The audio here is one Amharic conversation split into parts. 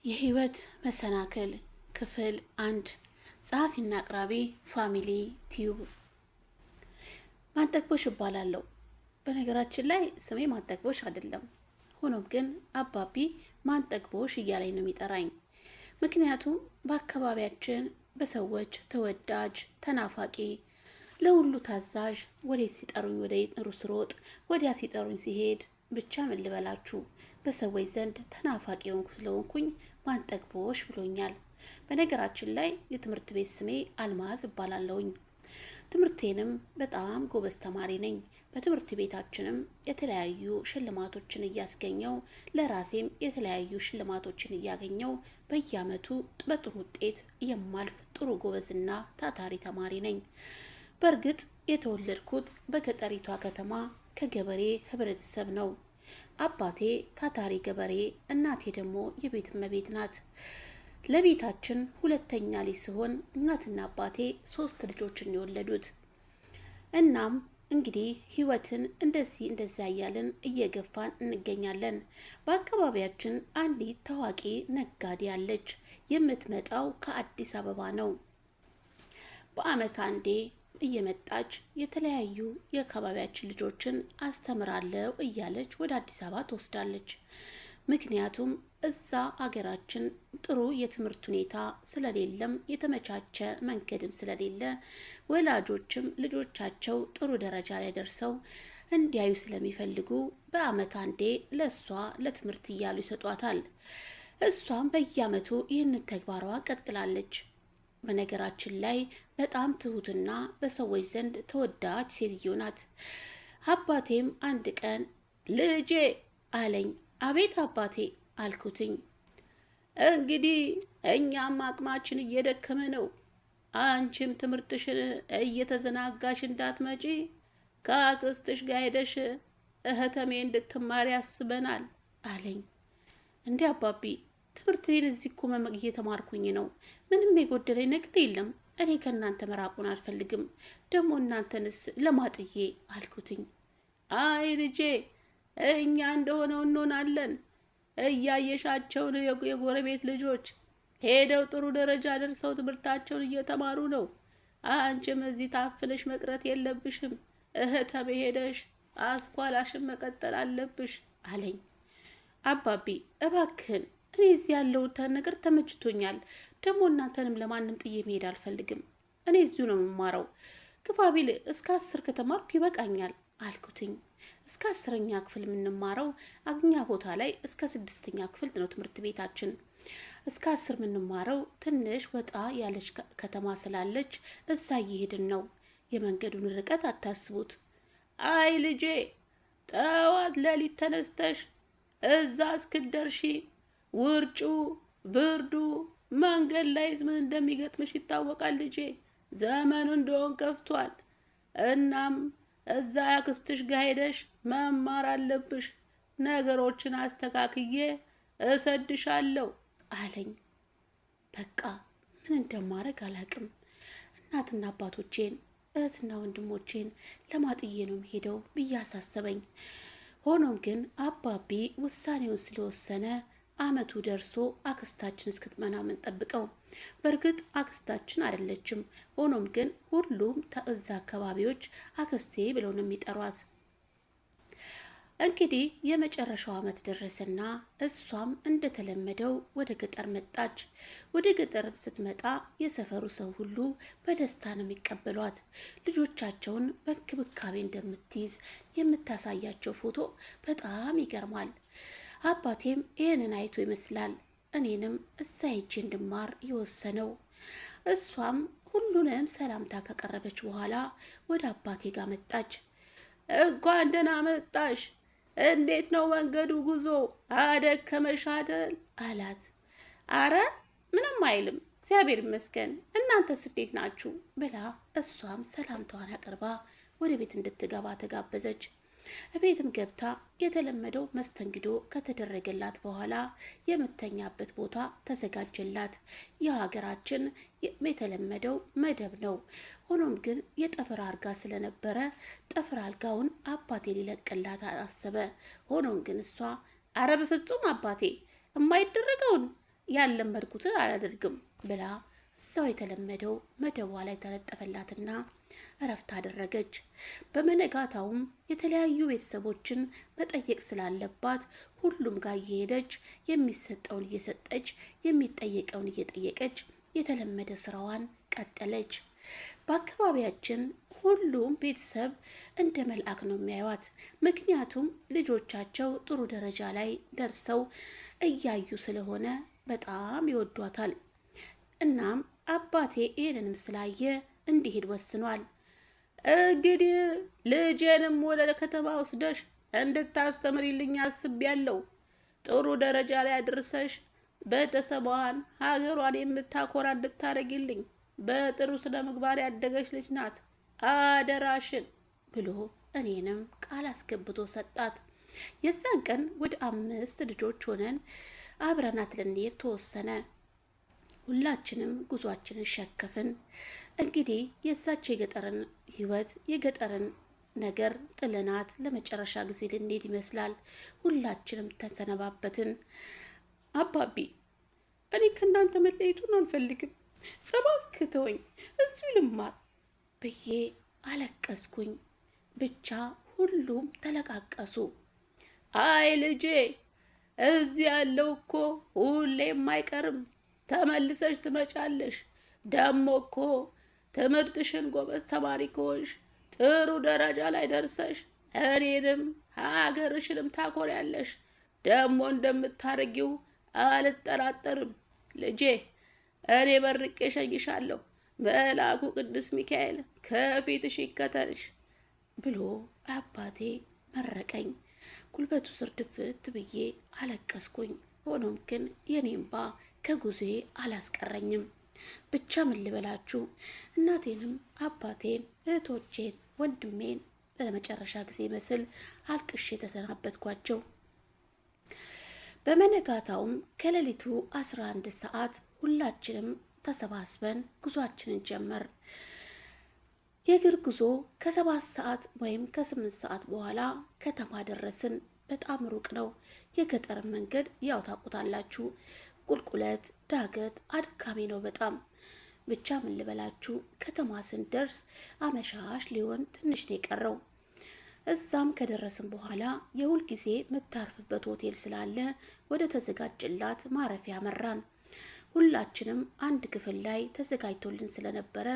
የህይወት መሰናክል ክፍል 1 ጸሐፊና አቅራቢ ፋሚሊ ቲዩብ። ማንጠግቦሽ እባላለሁ። በነገራችን ላይ ስሜ ማንጠግቦሽ አይደለም። ሆኖም ግን አባቢ ማንጠግቦሽ እያለኝ ነው የሚጠራኝ። ምክንያቱም በአካባቢያችን በሰዎች ተወዳጅ፣ ተናፋቂ፣ ለሁሉ ታዛዥ፣ ወዴት ሲጠሩኝ ወደ ሩስሮጥ፣ ወዲያ ሲጠሩኝ ሲሄድ፣ ብቻ ምን ልበላችሁ በሰዎች ዘንድ ተናፋቂ ሆንኩ ስለሆንኩኝ ማንጠግቦሽ ብሎኛል። በነገራችን ላይ የትምህርት ቤት ስሜ አልማዝ እባላለሁኝ። ትምህርቴንም በጣም ጎበዝ ተማሪ ነኝ። በትምህርት ቤታችንም የተለያዩ ሽልማቶችን እያስገኘው ለራሴም የተለያዩ ሽልማቶችን እያገኘው በየአመቱ በጥሩ ውጤት የማልፍ ጥሩ ጎበዝና ታታሪ ተማሪ ነኝ። በእርግጥ የተወለድኩት በገጠሪቷ ከተማ ከገበሬ ህብረተሰብ ነው። አባቴ ታታሪ ገበሬ፣ እናቴ ደግሞ የቤት እመቤት ናት። ለቤታችን ሁለተኛ ልጅ ሲሆን እናትና አባቴ 3 ልጆችን የወለዱት። እናም እንግዲህ ህይወትን እንደዚህ እያልን እየገፋን እንገኛለን። በአካባቢያችን አንዲት ታዋቂ ነጋዴ አለች። የምትመጣው ከአዲስ አበባ ነው። በአመት አንዴ እየመጣች የተለያዩ የአካባቢያችን ልጆችን አስተምራለሁ እያለች ወደ አዲስ አበባ ትወስዳለች። ምክንያቱም እዛ አገራችን ጥሩ የትምህርት ሁኔታ ስለሌለም የተመቻቸ መንገድም ስለሌለ ወላጆችም ልጆቻቸው ጥሩ ደረጃ ላይ ደርሰው እንዲያዩ ስለሚፈልጉ በአመት አንዴ ለሷ ለትምህርት እያሉ ይሰጧታል። እሷም በየአመቱ ይህንን ተግባሯን ቀጥላለች። በነገራችን ላይ በጣም ትሁትና በሰዎች ዘንድ ተወዳጅ ሴትዮ ናት። አባቴም አንድ ቀን ልጄ አለኝ። አቤት አባቴ አልኩትኝ። እንግዲህ እኛም አቅማችን እየደከመ ነው። አንቺም ትምህርትሽን እየተዘናጋሽ እንዳትመጪ ከአክስትሽ ጋር ሄደሽ እህተሜ እንድትማሪ ያስበናል አለኝ። እንዴ አባቢ ትምህርቴን እዚህ እኮ እየተማርኩኝ ነው። ምንም የጎደለኝ ነገር የለም። እኔ ከእናንተ መራቁን አልፈልግም። ደግሞ እናንተንስ ለማጥዬ አልኩትኝ። አይ ልጄ እኛ እንደሆነው እንሆናለን። እያየሻቸውን የጎረቤት ልጆች ሄደው ጥሩ ደረጃ ደርሰው ትምህርታቸውን እየተማሩ ነው። አንቺም እዚህ ታፍነሽ መቅረት የለብሽም። እህተሜ ሄደሽ አስኳላሽን መቀጠል አለብሽ አለኝ። አባቢ እባክህን እኔ እዚህ ያለው ነገር ተመችቶኛል። ደግሞ እናንተንም ለማንም ጥዬ መሄድ አልፈልግም። እኔ እዚሁ ነው የምማረው። ግፋቢል እስከ 10 ከተማርኩ ይበቃኛል አልኩትኝ። እስከ 10ኛ ክፍል የምንማረው አግኛ ቦታ ላይ እስከ 6ኛ ክፍል ነው ትምህርት ቤታችን። እስከ 10 የምንማረው ትንሽ ወጣ ያለች ከተማ ስላለች እዛ እየሄድን ነው። የመንገዱን ርቀት አታስቡት። አይ ልጄ ጠዋት ሌሊት ተነስተሽ እዛ እስክደርሺ ውርጩ ብርዱ መንገድ ላይ ምን እንደሚገጥምሽ ይታወቃል ልጄ። ዘመኑ እንደሆን ከፍቷል። እናም እዛ ያክስትሽ ጋር ሄደሽ መማር አለብሽ። ነገሮችን አስተካክዬ እሰድሻለሁ አለኝ። በቃ ምን እንደማረግ አላቅም። እናትና አባቶቼን እህትና ወንድሞቼን ለማጥዬ ነው የምሄደው ብዬ አሳሰበኝ። ሆኖም ግን አባቢ ውሳኔውን ስለወሰነ አመቱ ደርሶ አክስታችን እስክትመና ምን ጠብቀው። በእርግጥ አክስታችን አይደለችም። ሆኖም ግን ሁሉም እዛ አካባቢዎች አክስቴ ብለው ነው የሚጠሯት። እንግዲህ የመጨረሻው አመት ደረሰና እሷም እንደተለመደው ወደ ገጠር መጣች። ወደ ገጠር ስትመጣ የሰፈሩ ሰው ሁሉ በደስታ ነው የሚቀበሏት። ልጆቻቸውን በእንክብካቤ እንደምትይዝ የምታሳያቸው ፎቶ በጣም ይገርማል። አባቴም ይህንን አይቶ ይመስላል እኔንም እዛ ሄጄ እንድማር የወሰነው። እሷም ሁሉንም ሰላምታ ከቀረበች በኋላ ወደ አባቴ ጋር መጣች። እንኳን ደህና መጣሽ፣ እንዴት ነው መንገዱ ጉዞ አደከመሽ አይደል አላት። አረ ምንም አይልም እግዚአብሔር ይመስገን፣ እናንተስ እንዴት ናችሁ ብላ እሷም ሰላምታዋን አቅርባ ወደ ቤት እንድትገባ ተጋበዘች። ቤትም ገብታ የተለመደው መስተንግዶ ከተደረገላት በኋላ የምተኛበት ቦታ ተዘጋጀላት። የሀገራችን የተለመደው መደብ ነው። ሆኖም ግን የጠፍር አልጋ ስለነበረ ጠፍር አልጋውን አባቴ ሊለቅላት አሰበ። ሆኖም ግን እሷ አረ በፍጹም አባቴ የማይደረገውን ያለመድኩትን አላደርግም ብላ እዛው የተለመደው መደቧ ላይ ተለጠፈላትና እረፍት አደረገች። በመነጋታውም የተለያዩ ቤተሰቦችን መጠየቅ ስላለባት ሁሉም ጋር እየሄደች የሚሰጠውን እየሰጠች የሚጠየቀውን እየጠየቀች የተለመደ ስራዋን ቀጠለች። በአካባቢያችን ሁሉም ቤተሰብ እንደ መልአክ ነው የሚያዩት። ምክንያቱም ልጆቻቸው ጥሩ ደረጃ ላይ ደርሰው እያዩ ስለሆነ በጣም ይወዷታል። እናም አባቴ ይህንንም ስላየ እንዲሄድ ወስኗል። እንግዲህ ልጄንም ወደ ከተማ ወስደሽ እንድታስተምሪልኝ አስቤያለሁ። ጥሩ ደረጃ ላይ አድርሰሽ ቤተሰቧን ሀገሯን የምታኮራ እንድታረጊልኝ። በጥሩ ስነ ምግባር ያደገች ልጅ ናት፣ አደራሽን ብሎ እኔንም ቃል አስገብቶ ሰጣት። የዛን ቀን ወደ 5 ልጆች ሆነን አብረናት ልንሄድ ተወሰነ። ሁላችንም ጉዟችንን ሸከፍን። እንግዲህ የዛች የገጠርን ህይወት የገጠርን ነገር ጥለናት ለመጨረሻ ጊዜ ልንሄድ ይመስላል። ሁላችንም ተሰነባበትን። አባቢ እኔ ከእናንተ መለየቱን አልፈልግም፣ እባክህ ተወኝ፣ እዚሁ ልማር ብዬ አለቀስኩኝ። ብቻ ሁሉም ተለቃቀሱ። አይ ልጄ፣ እዚህ ያለው እኮ ሁሌም አይቀርም፣ ተመልሰሽ ትመጫለሽ። ደሞ እኮ ትምህርትሽን ጎበዝ ተማሪ ከሆንሽ ጥሩ ደረጃ ላይ ደርሰሽ እኔንም ሀገርሽንም ታኮሪያለሽ። ደሞ እንደምታረጊው አልጠራጠርም ልጄ። እኔ መርቄ ሸኝሻለሁ። መልአኩ ቅዱስ ሚካኤል ከፊትሽ ይከተልሽ ብሎ አባቴ መረቀኝ። ጉልበቱ ስር ድፍት ብዬ አለቀስኩኝ። ሆኖም ግን የኔ እንባ ከጉዞዬ አላስቀረኝም። ብቻ ምን ልበላችሁ፣ እናቴንም አባቴን እህቶቼን ወንድሜን ለመጨረሻ ጊዜ መስል አልቅሼ ተሰናበትኳቸው። በመነጋታውም ከሌሊቱ 11 ሰዓት ሁላችንም ተሰባስበን ጉዟችንን ጀመር። የእግር ጉዞ ከ7 ሰዓት ወይም ከ8 ሰዓት በኋላ ከተማ ደረስን። በጣም ሩቅ ነው። የገጠር መንገድ ያው ታውቁታላችሁ። ቁልቁለት፣ ዳገት አድካሚ ነው በጣም። ብቻ ምን ልበላችሁ፣ ከተማ ስንደርስ አመሻሽ ሊሆን ትንሽ ነው የቀረው። እዛም ከደረስን በኋላ የሁል ጊዜ የምታርፍበት ሆቴል ስላለ ወደ ተዘጋጀላት ማረፊያ መራን። ሁላችንም አንድ ክፍል ላይ ተዘጋጅቶልን ስለነበረ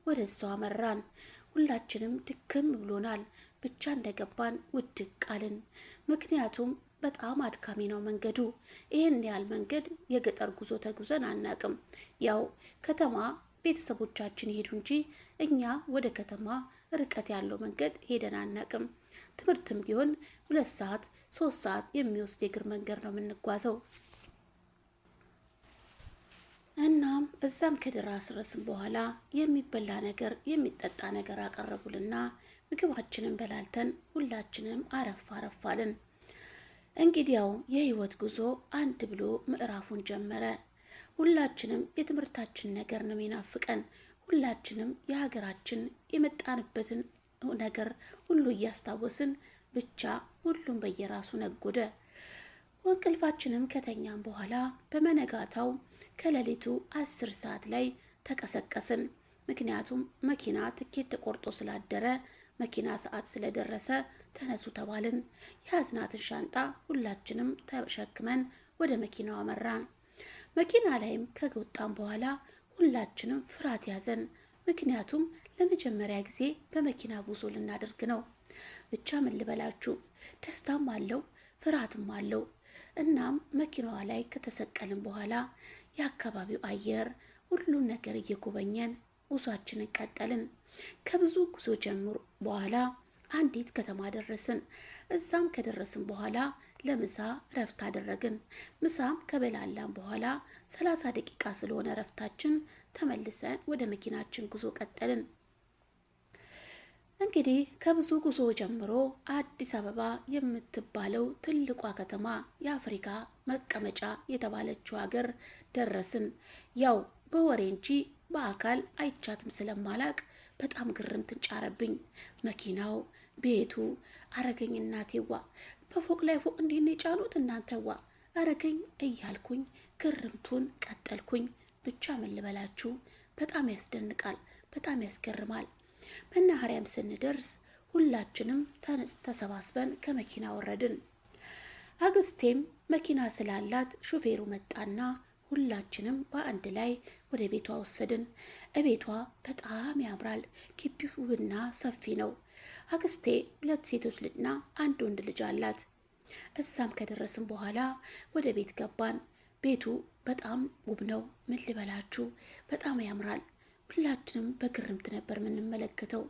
ወደ እሷ መራን። ሁላችንም ድክም ብሎናል። ብቻ እንደገባን ውድቅ ቃልን። ምክንያቱም በጣም አድካሚ ነው መንገዱ። ይህን ያህል መንገድ የገጠር ጉዞ ተጉዘን አናቅም። ያው ከተማ ቤተሰቦቻችን ይሄዱ እንጂ እኛ ወደ ከተማ ርቀት ያለው መንገድ ሄደን አናቅም። ትምህርትም ቢሆን 2 ሰዓት 3 ሰዓት የሚወስድ የእግር መንገድ ነው የምንጓዘው። እናም እዛም ከደረስን በኋላ የሚበላ ነገር የሚጠጣ ነገር አቀረቡልና ምግባችንን በላልተን ሁላችንም አረፍ አረፋልን። እንግዲያው የህይወት ጉዞ አንድ ብሎ ምዕራፉን ጀመረ። ሁላችንም የትምህርታችን ነገር ነው የሚናፍቀን። ሁላችንም የሀገራችን የመጣንበትን ነገር ሁሉ እያስታወስን ብቻ ሁሉም በየራሱ ነጎደ። እንቅልፋችንም ከተኛም በኋላ በመነጋታው ከሌሊቱ 10 ሰዓት ላይ ተቀሰቀስን። ምክንያቱም መኪና ትኬት ተቆርጦ ስላደረ መኪና ሰዓት ስለደረሰ ተነሱ ተባልን። የያዝናትን ሻንጣ ሁላችንም ተሸክመን ወደ መኪናው አመራን። መኪና ላይም ከወጣን በኋላ ሁላችንም ፍርሃት ያዘን። ምክንያቱም ለመጀመሪያ ጊዜ በመኪና ጉዞ ልናደርግ ነው። ብቻ ምን ልበላችሁ፣ ደስታም አለው ፍርሃትም አለው። እናም መኪናዋ ላይ ከተሰቀልን በኋላ የአካባቢው አየር ሁሉን ነገር እየጎበኘን ጉዟችንን ቀጠልን። ከብዙ ጉዞ ጀምሮ በኋላ አንዲት ከተማ ደረስን። እዛም ከደረስን በኋላ ለምሳ ረፍት አደረግን። ምሳም ከበላላን በኋላ 30 ደቂቃ ስለሆነ ረፍታችን ተመልሰን ወደ መኪናችን ጉዞ ቀጠልን። እንግዲህ ከብዙ ጉዞ ጀምሮ አዲስ አበባ የምትባለው ትልቋ ከተማ የአፍሪካ መቀመጫ የተባለችው ሀገር ደረስን። ያው በወሬ እንጂ በአካል አይቻትም ስለማላቅ በጣም ግርም ትንጫረብኝ። መኪናው፣ ቤቱ አረገኝ። እናቴዋ በፎቅ ላይ ፎቅ እንዲህ የጫኑት እናንተዋ አረገኝ እያልኩኝ ግርምቱን ቀጠልኩኝ። ብቻ ምን ልበላችሁ በጣም ያስደንቃል፣ በጣም ያስገርማል። መናኸሪያም ስንደርስ ሁላችንም ተሰባስበን ከመኪና ወረድን። አክስቴም መኪና ስላላት ሹፌሩ መጣና ሁላችንም በአንድ ላይ ወደ ቤቷ ወሰድን። እቤቷ በጣም ያምራል። ግቢው ውብና ሰፊ ነው። አክስቴ 2 ሴቶች ልጅና 1 ወንድ ልጅ አላት። እዛም ከደረስን በኋላ ወደ ቤት ገባን። ቤቱ በጣም ውብ ነው። ምን ልበላችሁ በጣም ያምራል። ሁላችንም በግርምት ነበር የምንመለከተው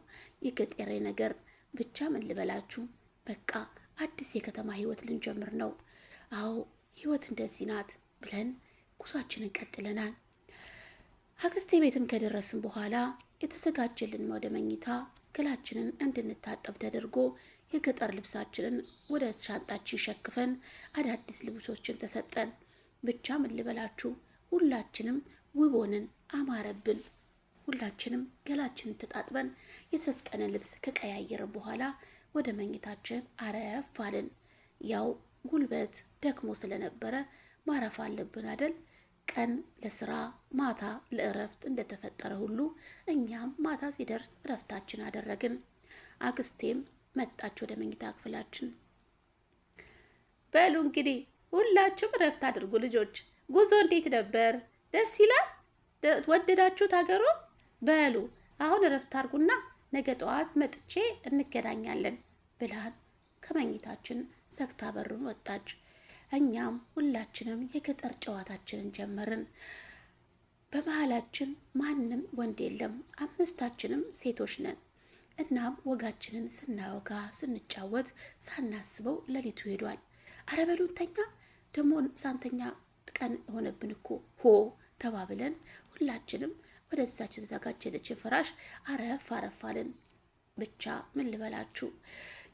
የገጠሬ ነገር። ብቻ ምን ልበላችሁ በቃ አዲስ የከተማ ህይወት ልንጀምር ነው። አዎ ህይወት እንደዚህ ናት ብለን ጉዟችንን ቀጥለናል። አክስቴ ቤትም ከደረስን በኋላ የተዘጋጀልን ወደ መኝታ ገላችንን እንድንታጠብ ተደርጎ የገጠር ልብሳችንን ወደ ሻንጣችን ሸክፈን አዳዲስ ልብሶችን ተሰጠን። ብቻ ምን ልበላችሁ ሁላችንም ውብ ሆነን አማረብን። ሁላችንም ገላችንን ተጣጥበን የተሰጠንን ልብስ ከቀያየርን በኋላ ወደ መኝታችን አረፍ አልን። ያው ጉልበት ደክሞ ስለነበረ ማረፍ አለብን አይደል? ቀን ለስራ ማታ ለእረፍት እንደተፈጠረ ሁሉ እኛም ማታ ሲደርስ እረፍታችን አደረግን። አክስቴም መጣች ወደ መኝታ ክፍላችን። በሉ እንግዲህ ሁላችሁም እረፍት አድርጉ ልጆች። ጉዞ እንዴት ነበር? ደስ ይላል? ወደዳችሁት ሀገሩን? በሉ አሁን እረፍት አድርጉና ነገ ጠዋት መጥቼ እንገናኛለን ብላን ከመኝታችን ዘግታ በሩን ወጣች። እኛም ሁላችንም የገጠር ጨዋታችንን ጀመርን። በመሃላችን ማንም ወንድ የለም፣ 5ታችንም ሴቶች ነን። እናም ወጋችንን ስናወጋ ስንጫወት ሳናስበው ሌሊቱ ሄዷል። አረ በሉን ተኛ፣ ደግሞ ሳንተኛ ቀን ሆነብን እኮ ሆ ተባብለን ሁላችንም ወደዛች የተዘጋጀች ፍራሽ አረፍ አረፋልን። ብቻ ምን ልበላችሁ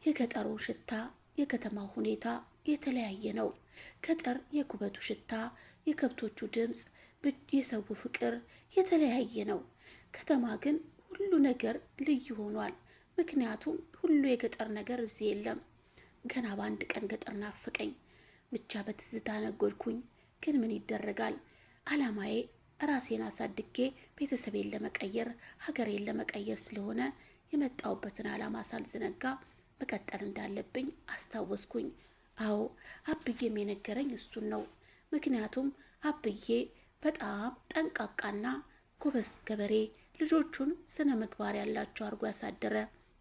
የገጠሩ ሽታ የከተማው ሁኔታ የተለያየ ነው። ገጠር የኩበቱ ሽታ፣ የከብቶቹ ድምፅ፣ የሰው ፍቅር የተለያየ ነው። ከተማ ግን ሁሉ ነገር ልዩ ሆኗል። ምክንያቱም ሁሉ የገጠር ነገር እዚህ የለም። ገና በአንድ ቀን ገጠር ናፍቀኝ። ብቻ በትዝታ ነጎድኩኝ። ግን ምን ይደረጋል አላማዬ ራሴን አሳድጌ ቤተሰቤን ለመቀየር ሀገሬን ለመቀየር ስለሆነ የመጣውበትን አላማ ሳልዘነጋ መቀጠል እንዳለብኝ አስታወስኩኝ። አዎ አብዬም የነገረኝ እሱን ነው። ምክንያቱም አብዬ በጣም ጠንቃቃና ጎበዝ ገበሬ፣ ልጆቹን ስነ ምግባር ያላቸው አድርጎ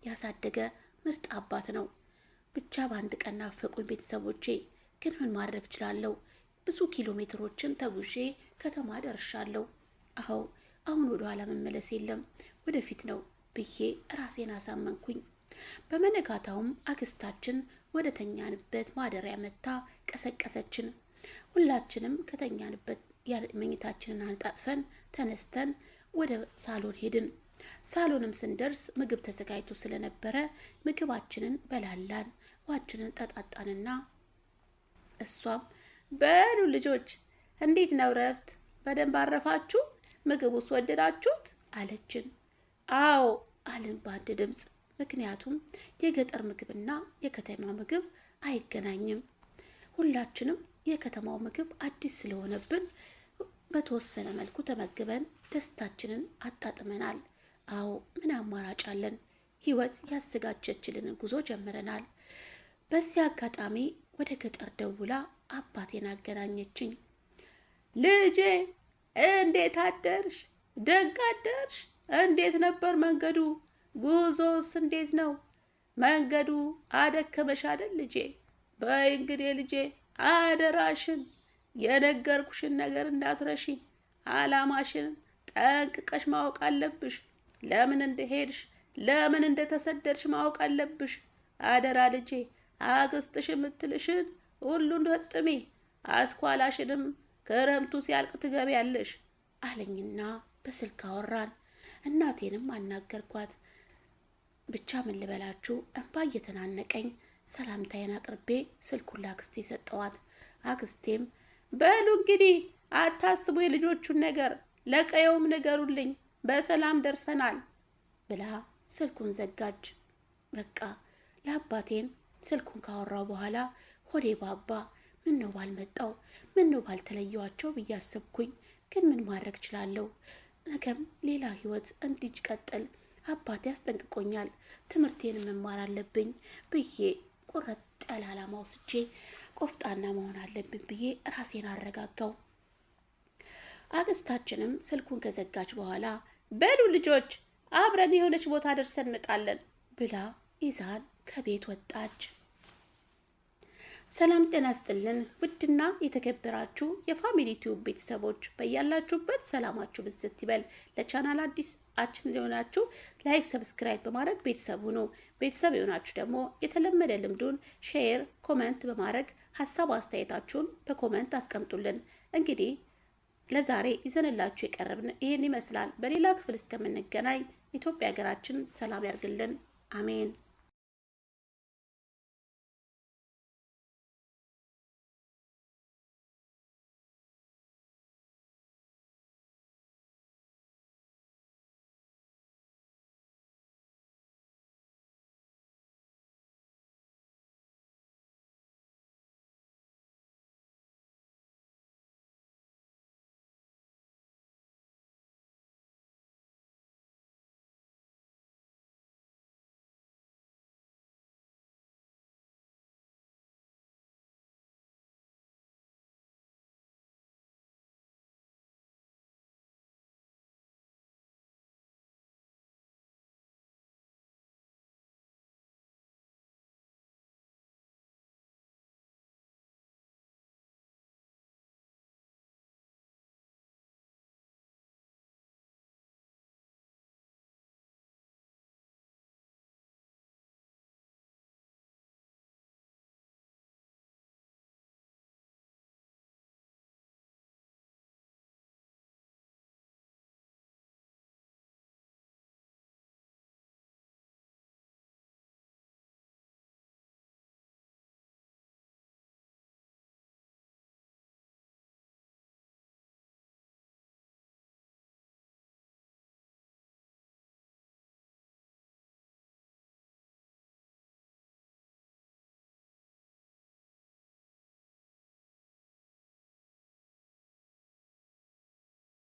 ያሳደገ ምርጥ አባት ነው። ብቻ በአንድ ቀን ናፈቁኝ ቤተሰቦቼ። ግን ምን ማድረግ እችላለሁ? ብዙ ኪሎ ሜትሮችን ተጉዤ ከተማ ደርሻለሁ። አዎ አሁን ወደ ኋላ መመለስ የለም ወደፊት ነው ብዬ ራሴን አሳመንኩኝ። በመነጋታውም አክስታችን ወደ ተኛንበት ማደሪያ መታ ቀሰቀሰችን። ሁላችንም ከተኛንበት መኝታችንን አንጣጥፈን ተነስተን ወደ ሳሎን ሄድን። ሳሎንም ስንደርስ ምግብ ተዘጋጅቶ ስለነበረ ምግባችንን በላላን፣ ዋችንን ጠጣጣንና እሷም በሉ ልጆች እንዴት ነው ረፍት? በደንብ አረፋችሁ? ምግቡስ ወደዳችሁት? አለችን። አዎ አልን በአንድ ድምፅ። ምክንያቱም የገጠር ምግብና የከተማ ምግብ አይገናኝም። ሁላችንም የከተማው ምግብ አዲስ ስለሆነብን በተወሰነ መልኩ ተመግበን ደስታችንን አጣጥመናል። አዎ ምን አማራጭ አለን? ህይወት ያዘጋጀችልን ጉዞ ጀምረናል። በዚህ አጋጣሚ ወደ ገጠር ደውላ አባቴን አገናኘችኝ። ልጄ እንዴት አደርሽ? ደግ አደርሽ? እንዴት ነበር መንገዱ? ጉዞስ እንዴት ነው? መንገዱ አደከመሽ አይደል ልጄ? በይ እንግዲህ ልጄ አደራሽን የነገርኩሽን ነገር እንዳትረሺ። አላማሽን ጠንቅቀሽ ማወቅ አለብሽ። ለምን እንደሄድሽ ለምን እንደተሰደድሽ ማወቅ አለብሽ። አደራ ልጄ አክስትሽ የምትልሽን ሁሉን ወጥሚ፣ አስኳላሽንም ክረምቱ ሲያልቅ ትገቢያለሽ አለኝና በስልክ አወራን። እናቴንም አናገርኳት። ብቻ ምን ልበላችሁ እንባ እየተናነቀኝ ሰላምታዬን አቅርቤ ስልኩን ለአክስቴ ሰጠዋት። አክስቴም በሉ እንግዲህ አታስቡ የልጆቹን ነገር ለቀየውም ነገሩልኝ በሰላም ደርሰናል ብላ ስልኩን ዘጋጅ። በቃ ለአባቴን ስልኩን ካወራው በኋላ ሆዴ ባባ። ምን ነው ባልመጣው፣ ምን ነው ባልተለየዋቸው ብዬ አሰብኩኝ። ግን ምን ማድረግ እችላለሁ? ነገም ሌላ ህይወት እንዲቀጥል አባቴ ያስጠንቅቆኛል። ትምህርቴን መማር አለብኝ ብዬ ቁርጥ ያለ ዓላማ ወስጄ ቆፍጣና መሆን አለብኝ ብዬ ራሴን አረጋጋው። አክስታችንም ስልኩን ከዘጋች በኋላ በሉ ልጆች አብረን የሆነች ቦታ ደርሰን እንመጣለን ብላ ይዛን ከቤት ወጣች። ሰላም ጤና ስጥልን ውድና የተከበራችሁ የፋሚሊ ቲዩብ ቤተሰቦች በያላችሁበት ሰላማችሁ ብዝት ይበል። ለቻናል አዲስ ሊሆናችሁ ላይክ፣ ሰብስክራይብ በማድረግ ቤተሰብ ሁኑ። ቤተሰብ የሆናችሁ ደግሞ የተለመደ ልምዱን ሼር፣ ኮመንት በማድረግ ሀሳብ አስተያየታችሁን በኮመንት አስቀምጡልን። እንግዲህ ለዛሬ ይዘንላችሁ የቀረብን ይህን ይመስላል። በሌላ ክፍል እስከምንገናኝ ኢትዮጵያ ሀገራችን ሰላም ያርግልን። አሜን።